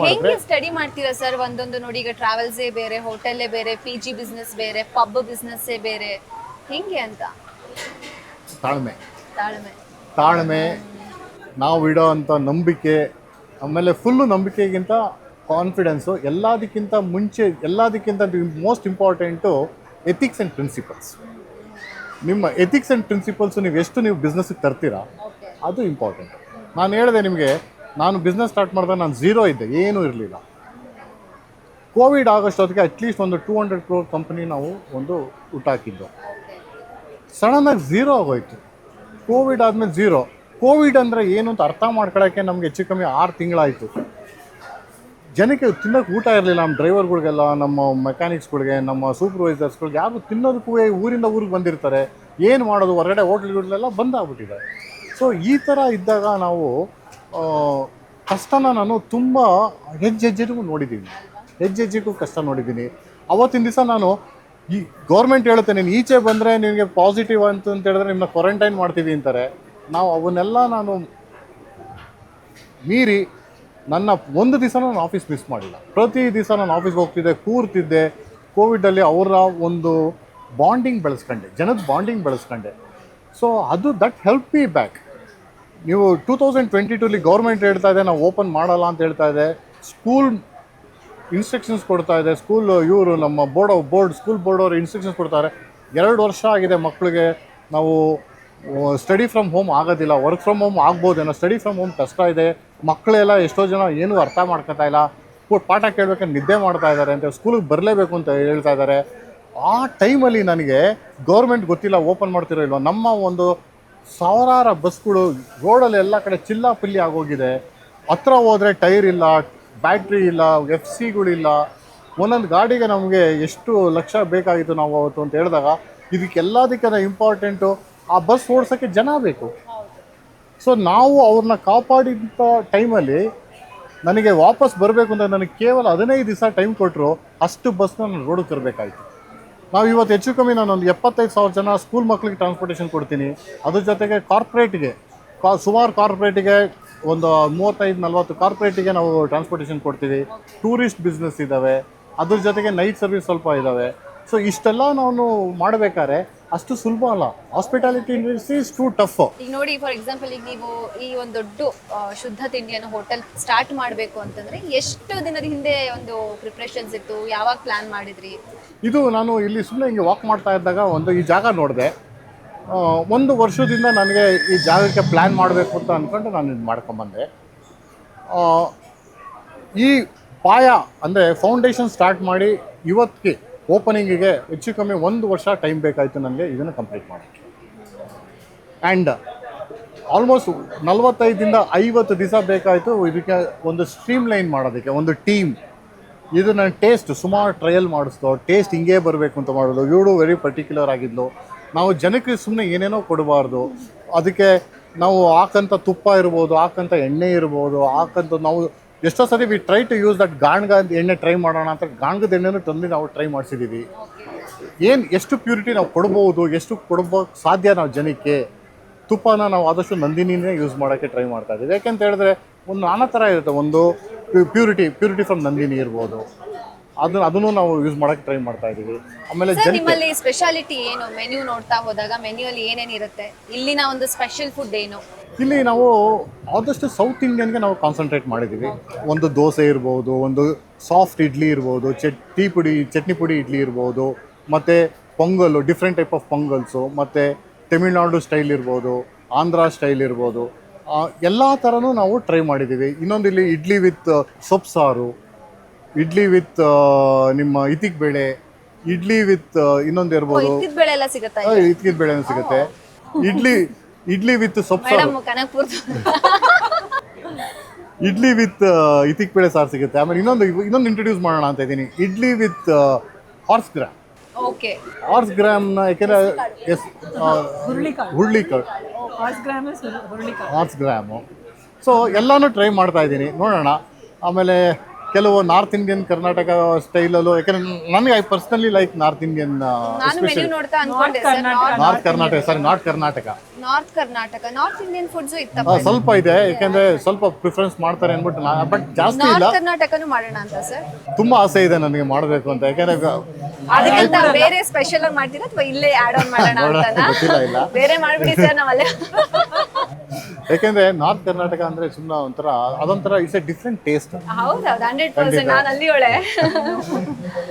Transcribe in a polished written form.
ಮಾಡಿದ್ರೆ ಸ್ಟಡಿ ಮಾಡ್ತೀರಾ ಸರ್? ಒಂದೊಂದು ನೋಡಿ, ಈಗ ಟ್ರಾವೆಲ್ಸೇ ಬೇರೆ, ಹೋಟೆಲ್ಲೇ ಬೇರೆ, PG ಬಿಸ್ನೆಸ್ ಬೇರೆ, ಪಬ್ ಬಿಸ್ನೆಸ್ಸೇ ಬೇರೆ, ಹೆಂಗೆ ಅಂತ? ತಾಳ್ಮೆ ತಾಳ್ಮೆ ತಾಳ್ಮೆ ನಾವು ಇಡೋ ಅಂಥ ನಂಬಿಕೆ, ಆಮೇಲೆ ಫುಲ್ಲು ನಂಬಿಕೆಗಿಂತ ಕಾನ್ಫಿಡೆನ್ಸು, ಎಲ್ಲದಕ್ಕಿಂತ most important ethics and principles. ನಿಮ್ಮ ಎಥಿಕ್ಸ್ ಆ್ಯಂಡ್ ಪ್ರಿನ್ಸಿಪಲ್ಸು ನೀವು ಬಿಸ್ನೆಸ್ಸಿಗೆ ತರ್ತೀರಾ, ಅದು ಇಂಪಾರ್ಟೆಂಟ್. ನಾನು ಹೇಳಿದೆ ನಿಮಗೆ, ನಾನು ಬಿಸ್ನೆಸ್ ಸ್ಟಾರ್ಟ್ ಮಾಡಿದಾಗ ನಾನು ಝೀರೋ ಇದ್ದೆ, ಏನೂ ಇರಲಿಲ್ಲ. ಕೋವಿಡ್ ಆಗೋಷ್ಟೊತ್ತಿಗೆ ಅಟ್ಲೀಸ್ಟ್ ಒಂದು 200 crore ಕಂಪ್ನಿ ನಾವು ಒಂದು ಹುಟ್ಟಾಕಿದ್ದು. ಸಡನ್ನಾಗಿ ಝೀರೋ ಆಗೋಯ್ತು. ಕೋವಿಡ್ ಆದಮೇಲೆ ಝೀರೋ. ಕೋವಿಡ್ ಅಂದರೆ ಏನು ಅಂತ ಅರ್ಥ ಮಾಡ್ಕೊಳ್ಳೋಕ್ಕೆ ನಮಗೆ ಹೆಚ್ಚು ಕಮ್ಮಿ 6 ತಿಂಗಳಾಯಿತು. ಜನಕ್ಕೆ ತಿನ್ನೋಕ್ಕೆ ಊಟ ಇರಲಿಲ್ಲ. ನಮ್ಮ ಡ್ರೈವರ್ಗಳಿಗೆಲ್ಲ, ನಮ್ಮ ಮೆಕ್ಯಾನಿಕ್ಸ್ಗಳಿಗೆ, ನಮ್ಮ ಸೂಪರ್ವೈಸರ್ಸ್ಗಳಿಗೆ, ಯಾರು ತಿನ್ನೋದಕ್ಕೂ ಊರಿಂದ ಊರಿಗೆ ಬಂದಿರ್ತಾರೆ. ಏನು ಮಾಡೋದು? ಹೊರಗಡೆ ಹೋಟ್ಲ್ಗಳೆಲ್ಲ ಬಂದಾಗ್ಬಿಟ್ಟಿದೆ. ಸೊ ಈ ಥರ ಇದ್ದಾಗ ನಾವು ಕಷ್ಟನ ನಾನು ತುಂಬ ಹೆಜ್ಜೆಗೂ ನೋಡಿದ್ದೀನಿ, ಹೆಜ್ಜೆಗೂ ಕಷ್ಟ ನೋಡಿದ್ದೀನಿ. ಅವತ್ತಿನ ದಿವಸ ನಾನು ಈ ಗೌರ್ಮೆಂಟ್ ಹೇಳುತ್ತೆ, ನೀನು ಈಚೆ ಬಂದರೆ ನಿನಗೆ ಪಾಸಿಟಿವ್ ಅಂತ ಹೇಳಿದ್ರೆ ನಿಮ್ಮನ್ನ ಕ್ವಾರಂಟೈನ್ ಮಾಡ್ತೀವಿ ಅಂತಾರೆ. ನಾವು ಅವನ್ನೆಲ್ಲ ನಾನು ಮೀರಿ ನನ್ನ ಒಂದು ದಿವಸ ನಾನು ಆಫೀಸ್ ಮಿಸ್ ಮಾಡಿಲ್ಲ. ಪ್ರತಿ ದಿವಸ ನಾನು ಆಫೀಸ್ಗೆ ಹೋಗ್ತಿದ್ದೆ, ಕೂರ್ತಿದ್ದೆ. ಕೋವಿಡಲ್ಲಿ ಅವರ ಒಂದು ಬಾಂಡಿಂಗ್ ಬೆಳೆಸ್ಕೊಂಡೆ, ಜನದ ಬಾಂಡಿಂಗ್ ಬೆಳೆಸ್ಕೊಂಡೆ. ಸೊ ಅದು ದಟ್ ಹೆಲ್ಪ್ ಮೀ ಬ್ಯಾಕ್. ನೀವು 2022 ಗೌರ್ಮೆಂಟ್ ಹೇಳ್ತಾ ಇದೆ ನಾವು ಓಪನ್ ಮಾಡಲ್ಲ ಅಂತ ಹೇಳ್ತಾ ಇದೆ. ಸ್ಕೂಲ್ ಇನ್ಸ್ಟ್ರಕ್ಷನ್ಸ್ ಕೊಡ್ತಾ ಇದೆ. ಇವರು ನಮ್ಮ ಸ್ಕೂಲ್ ಬೋರ್ಡ್ ಅವರು ಇನ್ಸ್ಟ್ರಕ್ಷನ್ಸ್ ಕೊಡ್ತಾರೆ. 2 ವರ್ಷ ಆಗಿದೆ ಮಕ್ಕಳಿಗೆ, ನಾವು ಸ್ಟಡಿ ಫ್ರಮ್ ಹೋಮ್ ಆಗೋದಿಲ್ಲ, ವರ್ಕ್ ಫ್ರಮ್ ಹೋಮ್ ಆಗ್ಬೋದೇನೋ, ಸ್ಟಡಿ ಫ್ರಮ್ ಹೋಮ್ ಕಷ್ಟ ಇದೆ. ಮಕ್ಕಳೆಲ್ಲ ಎಷ್ಟೋ ಜನ ಏನೂ ಅರ್ಥ ಮಾಡ್ಕೊತಾ ಇಲ್ಲ, ಪಾಠ ಕೇಳಬೇಕಂತ ನಿದ್ದೆ ಮಾಡ್ತಾ ಇದ್ದಾರೆ ಅಂತ, ಸ್ಕೂಲಿಗೆ ಬರಲೇಬೇಕು ಅಂತ ಹೇಳ್ತಾ ಇದ್ದಾರೆ. ಆ ಟೈಮಲ್ಲಿ ನನಗೆ ಗೌರ್ಮೆಂಟ್ ಗೊತ್ತಿಲ್ಲ ಓಪನ್ ಮಾಡ್ತಿರೋ ಇಲ್ವ, ನಮ್ಮ ಒಂದು ಸಾವಿರಾರು ಬಸ್ಗಳು ರೋಡಲ್ಲಿ ಎಲ್ಲ ಕಡೆ ಚಿಲ್ಲಾಪಿಲ್ಲಿ ಆಗೋಗಿದೆ. ಹತ್ರ ಹೋದರೆ ಟೈರ್ ಇಲ್ಲ, ಬ್ಯಾಟ್ರಿ ಇಲ್ಲ, FCಗಳಿಲ್ಲ. ಒಂದೊಂದು ಗಾಡಿಗೆ ನಮಗೆ ಎಷ್ಟು ಲಕ್ಷ ಬೇಕಾಗಿತ್ತು ನಾವು ಅವತ್ತು ಅಂತ ಹೇಳಿದಾಗ, ಇದಕ್ಕೆಲ್ಲದಕ್ಕಿಂತ ಇಂಪಾರ್ಟೆಂಟು ಆ ಬಸ್ ಓಡಿಸೋಕ್ಕೆ ಜನ ಬೇಕು. ಸೊ ನಾವು ಅವ್ರನ್ನ ಕಾಪಾಡಿದ ಟೈಮಲ್ಲಿ ನನಗೆ ವಾಪಸ್ ಬರಬೇಕು ಅಂತ ನನಗೆ ಕೇವಲ 15 ದಿವಸ ಟೈಮ್ ಕೊಟ್ಟರು. ಅಷ್ಟು ಬಸ್ನ ನಾನು ರೋಡಿಗೆ ತರಬೇಕಾಯ್ತು. ನಾವು ಇವತ್ತು ಹೆಚ್ಚು ಕಮ್ಮಿ ನಾನೊಂದು 75,000 ಜನ ಸ್ಕೂಲ್ ಮಕ್ಕಳಿಗೆ ಟ್ರಾನ್ಸ್ಪೋರ್ಟೇಷನ್ ಕೊಡ್ತೀನಿ. ಅದ್ರ ಜೊತೆಗೆ ಕಾರ್ಪೊರೇಟ್ಗೆ ಸುಮಾರು ಕಾರ್ಪೊರೇಟಿಗೆ ಒಂದು 35-40 ಕಾರ್ಪೊರೇಟಿಗೆ ನಾವು ಟ್ರಾನ್ಸ್ಪೋರ್ಟೇಷನ್ ಕೊಡ್ತೀವಿ. ಟೂರಿಸ್ಟ್ ಬಿಸ್ನೆಸ್ ಇದ್ದಾವೆ, ಅದ್ರ ಜೊತೆಗೆ ನೈಟ್ ಸರ್ವಿಸ್ ಸ್ವಲ್ಪ ಇದ್ದಾವೆ. ಸೊ ಇಷ್ಟೆಲ್ಲ ನಾನು ಮಾಡಬೇಕಾದ್ರೆ ಅಷ್ಟು ಸುಲಭ ಅಲ್ಲ. Hospitality industry is two tough. ಈಗ ನೋಡಿ, ಫಾರ್ ಎಕ್ಸಾಂಪಲ್, ಈಗ ನೀವು ಈ ಒಂದು ದೊಡ್ಡ ಶುದ್ಧ ತಿಂಡಿಯನ್ನು ಹೋಟೆಲ್ ಸ್ಟಾರ್ಟ್ ಮಾಡಬೇಕು ಅಂತಂದ್ರೆ ಎಷ್ಟು ದಿನದ ಹಿಂದೆ ಒಂದು ಪ್ರಿಪ್ರೇಷನ್ಸ್ ಇತ್ತು? ಯಾವಾಗ ಪ್ಲಾನ್ ಮಾಡಿದ್ರಿ? ಇದು ನಾನು ಇಲ್ಲಿ ಸುಮ್ಮನೆ ಹಿಂಗೆ ವಾಕ್ ಮಾಡ್ತಾ ಇದ್ದಾಗ ಈ ಜಾಗ ನೋಡಿದೆ. 1 ವರ್ಷದಿಂದ ನನಗೆ ಈ ಜಾಗಕ್ಕೆ ಪ್ಲ್ಯಾನ್ ಮಾಡಬೇಕು ಅಂತ ಅಂದ್ಕೊಂಡು ನಾನು ಇದು ಮಾಡ್ಕೊಂಬಂದೆ. ಈ ಪಾಯ ಅಂದರೆ ಫೌಂಡೇಶನ್ ಸ್ಟಾರ್ಟ್ ಮಾಡಿ ಇವತ್ತಿಗೆ ಓಪನಿಂಗಿಗೆ ಹೆಚ್ಚು ಕಮ್ಮಿ 1 ವರ್ಷ ಟೈಮ್ ಬೇಕಾಯಿತು ನನಗೆ ಇದನ್ನು ಕಂಪ್ಲೀಟ್ ಮಾಡೋಕ್ಕೆ. ಆ್ಯಂಡ್ ಆಲ್ಮೋಸ್ಟ್ 45-50 ದಿವಸ ಬೇಕಾಯಿತು ಇದಕ್ಕೆ ಒಂದು ಸ್ಟ್ರೀಮ್ ಲೈನ್ ಮಾಡೋದಕ್ಕೆ, ಒಂದು ಟೀಮ್. ಇದು ನನ್ನ ಟೇಸ್ಟ್ ಸುಮಾರು ಟ್ರಯಲ್ ಮಾಡಿಸ್ದೋ, ಟೇಸ್ಟ್ ಹಿಂಗೇ ಬರಬೇಕು ಅಂತ ಮಾಡೋದು. ಇವಳು ವೆರಿ ಪರ್ಟಿಕ್ಯುಲರ್ ಆಗಿದ್ಲು. ನಾವು ಜನಕ್ಕೆ ಸುಮ್ಮನೆ ಏನೇನೋ ಕೊಡಬಾರ್ದು. ಅದಕ್ಕೆ ನಾವು ಹಾಕಂಥ ತುಪ್ಪ ಇರ್ಬೋದು, ಹಾಕಂಥ ಎಣ್ಣೆ ಇರ್ಬೋದು, ನಾವು ಎಷ್ಟೋ ಸರಿ we try to use that ಗಾಣ್ಗ ಎಣ್ಣೆ ಟ್ರೈ ಮಾಡೋಣ ಅಂತ ಗಾಣ್ಗದ ಎಣ್ಣೆನೂ ತಂದು ನಾವು ಟ್ರೈ ಮಾಡಿಸಿದ್ದೀವಿ. ಎಷ್ಟು ಪ್ಯೂರಿಟಿ ನಾವು ಕೊಡ್ಬೋದು, ಎಷ್ಟು ಕೊಡ್ಬೋದು ಸಾಧ್ಯ ನಾವು ಜನಕ್ಕೆ. ತುಪ್ಪನ ನಾವು ಆದಷ್ಟು ನಂದಿನಿನೇ ಯೂಸ್ ಮಾಡೋಕ್ಕೆ ಟ್ರೈ ಮಾಡ್ತಾ ಇದ್ದೀವಿ. ಯಾಕೆಂತ ಹೇಳಿದ್ರೆ ಒಂದು ನಾನಾ ಥರ ಇರುತ್ತೆ. ಒಂದು ಪ್ಯೂರಿಟಿ ಫ್ರಮ್ ನಂದಿನಿ ಇರ್ಬೋದು, ಅದನ್ನು ನಾವು ಯೂಸ್ ಮಾಡೋಕ್ಕೆ ಟ್ರೈ ಮಾಡ್ತಾ ಇದ್ದೀವಿ. ಆಮೇಲೆ ನಿಮ್ಮಲ್ಲಿ ಸ್ಪೆಷಾಲಿಟಿ ಏನು? ಮೆನ್ಯೂ ನೋಡ್ತಾ ಹೋದಾಗ ಮೆನ್ಯೂಲ್ಲಿ ಏನೇನು ಇರುತ್ತೆ? ಇಲ್ಲಿನ ಒಂದು ಸ್ಪೆಷಲ್ ಫುಡ್ ಏನು? ಇಲ್ಲಿ ನಾವು ಆದಷ್ಟು ಸೌತ್ ಇಂಡಿಯನ್ಗೆ ನಾವು ಕಾನ್ಸಂಟ್ರೇಟ್ ಮಾಡಿದ್ದೀವಿ. ಒಂದು ದೋಸೆ ಇರ್ಬೋದು, ಒಂದು ಸಾಫ್ಟ್ ಇಡ್ಲಿ ಇರ್ಬೋದು, ಚಟ್ನಿ ಪುಡಿ ಇಡ್ಲಿ ಇರ್ಬೋದು, ಮತ್ತು ಪೊಂಗಲ್ಲು, ಡಿಫ್ರೆಂಟ್ ಟೈಪ್ ಆಫ್ ಪೊಂಗಲ್ಸು, ಮತ್ತು ತಮಿಳ್ನಾಡು ಸ್ಟೈಲ್ ಇರ್ಬೋದು, ಆಂಧ್ರ ಸ್ಟೈಲ್ ಇರ್ಬೋದು, ಎಲ್ಲ ಥರನೂ ನಾವು ಟ್ರೈ ಮಾಡಿದ್ದೀವಿ. ಇನ್ನೊಂದು ಇಲ್ಲಿ ಇಡ್ಲಿ ವಿತ್ ಸೊಪ್ಪು ಸಾರು, ಇಡ್ಲಿ ವಿತ್ ನಿಮ್ಮ ಇತಿಕ್ ಬೇಳೆ, ಇಡ್ಲಿ ವಿತ್ ಇನ್ನೊಂದು ಇರ್ಬೋದು, ಇತ್ತಿದ ಬೇಳೆ ಎಲ್ಲ ಸಿಗುತ್ತೆ. ಇತಿಕ್ ಬೇಳೆನೂ ಸಿಗುತ್ತೆ. ಇಡ್ಲಿ ವಿತ್ ಸೊಪ್ಪು ಸಾರು, ಇಡ್ಲಿ ವಿತ್ ಇತಿಕ್ ಬೇಳೆ ಸಾರು ಸಿಗುತ್ತೆ. ಆಮೇಲೆ ಇನ್ನೊಂದು ಇಂಟ್ರೊಡ್ಯೂಸ್ ಮಾಡೋಣ ಅಂತ ಇದ್ದೀನಿ, idli with horse gram. Horse ಗ್ರಾಮ್ನ ಯಾಕೆಂದರೆ ಹುರುಳಿಕಾಳು, ಹಾರ್ಸ್ ಗ್ರಾಮು. ಸೊ ಎಲ್ಲನೂ ಟ್ರೈ ಮಾಡ್ತಾ ಇದ್ದೀನಿ, ನೋಡೋಣ. ಆಮೇಲೆ ಕೆಲವು ನಾರ್ತ್ ಇಂಡಿಯನ್ ಕರ್ನಾಟಕ ಸ್ಟೈಲಲ್ಲೂ, ಯಾಕಂದ್ರೆ ನನಗೆ I personally like north Indian, ನಾನು ಮೆನ್ಯೂ ನೋಡ್ತಾ ಅನ್ಕೊಂಡೆ sir. North Karnataka north Indian foods ಇತ್ತಪ್ಪ. ಸ್ವಲ್ಪ ಇದೆ, ಯಾಕಂದ್ರೆ ಸ್ವಲ್ಪ ಪ್ರಿಫರೆನ್ಸ್ ಮಾಡ್ತಾರೆ ಅಂದ್ಬಿಟ್ಟು ಬಟ್ ಜಾಸ್ತಿ ಇಲ್ಲ. ನಾರ್ತ್ ಕರ್ನಾಟಕನೂ ಮಾಡೋಣ ಅಂತ ಸರ್. ತುಂಬಾ ಆಸೆ ಇದೆ ನನಗೆ ಮಾಡಬೇಕು ಅಂತ, ಯಾಕಂದ್ರೆ ಅದಕ್ಕಿಂತ ಬೇರೆ ಸ್ಪೆಷಲ್ ಆಗಿ ಮಾಡ್ತೀರಾ ಅಥವಾ ಇಲ್ಲೇ ಆಡ್ ಆನ್ ಮಾಡೋಣ ಅಂತನಾ? ಗೊತ್ತಿಲ್ಲ, ಇಲ್ಲ. ಬೇರೆ ಮಾಡ್ಬಿಡಿ ಸರ್, ನಾವಲ್ಲೇ. ಯಾಕಂದ್ರೆ ನಾರ್ತ್ ಕರ್ನಾಟಕ ಅಂದ್ರೆ ಸುಮ್ಮನೆ ಒಂಥರ ಅದೊಂಥರ ಇಟ್ಸ್ ಎ ಡಿಫ್ರೆಂಟ್ ಟೇಸ್ಟ್. ಹೌದೌದು, 100%. ನಾನು ಅಲ್ಲಿ ಒಳ್ಳೆ